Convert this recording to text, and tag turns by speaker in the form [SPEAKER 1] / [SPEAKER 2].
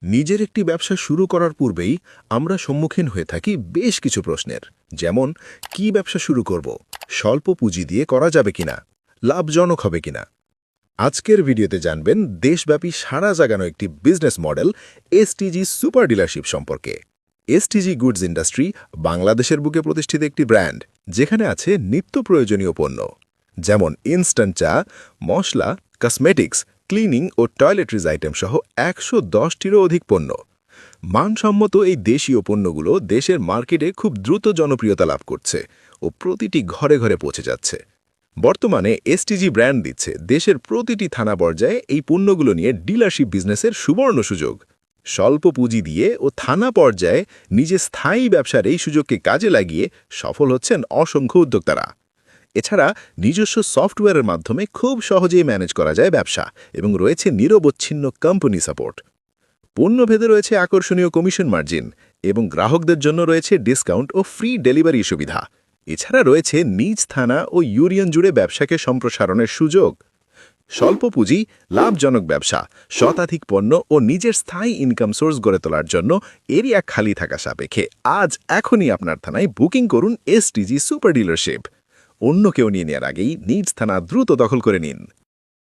[SPEAKER 1] নিজের একটি ব্যবসা শুরু করার পূর্বেই আমরা সম্মুখীন হয়ে থাকি বেশ কিছু প্রশ্নের, যেমন কি ব্যবসা শুরু করব, স্বল্প পুঁজি দিয়ে করা যাবে কিনা, লাভজনক হবে কিনা। আজকের ভিডিওতে জানবেন দেশব্যাপী সাড়া জাগানো একটি business model STG super dealership সম্পর্কে। এসটিজি গুডস ইন্ডাস্ট্রি বাংলাদেশের বুকে প্রতিষ্ঠিত একটি ব্র্যান্ড, যেখানে আছে নিত্য প্রয়োজনীয় পণ্য যেমন ইনস্ট্যান্ট চা, মশলা, কসমেটিক্স, ক্লিনিং ও টয়লেট্রিজ আইটেম সহ ১১০টিরও অধিক পণ্য। মানসম্মত এই দেশীয় পণ্যগুলো দেশের মার্কেটে খুব দ্রুত জনপ্রিয়তা লাভ করছে ও প্রতিটি ঘরে ঘরে পৌঁছে যাচ্ছে। বর্তমানে এসটিজি ব্র্যান্ড দিচ্ছে দেশের প্রতিটি থানা পর্যায়ে এই পণ্যগুলো নিয়ে ডিলারশিপ বিজনেসের সুবর্ণ সুযোগ। স্বল্প পুঁজি দিয়ে ও থানা পর্যায়ে নিজের স্থায়ী ব্যবসার এই সুযোগকে কাজে লাগিয়ে সফল হচ্ছেন অসংখ্য উদ্যোক্তারা। এছাড়া নিজস্ব সফটওয়্যারের মাধ্যমে খুব সহজেই ম্যানেজ করা যায় ব্যবসা এবং রয়েছে নিরবচ্ছিন্ন কোম্পানি সাপোর্ট। পণ্যভেদে রয়েছে আকর্ষণীয় কমিশন মার্জিন এবং গ্রাহকদের জন্য রয়েছে ডিসকাউন্ট ও ফ্রি ডেলিভারি সুবিধা। এছাড়া রয়েছে নিজ থানা ও ইউনিয়ন জুড়ে ব্যবসাকে সম্প্রসারণের সুযোগ। স্বল্প পুঁজি, লাভজনক ব্যবসা, শতাধিক পণ্য ও নিজের স্থায়ী ইনকাম সোর্স গড়ে তোলার জন্য এরিয়া খালি থাকা সাপেক্ষে এখনই আপনার থানায় বুকিং করুন এসটিজি সুপার ডিলারশিপ। অন্য কেউ নিয়ে নেওয়ার আগেই নিজ থানা দ্রুত দখল করে নিন।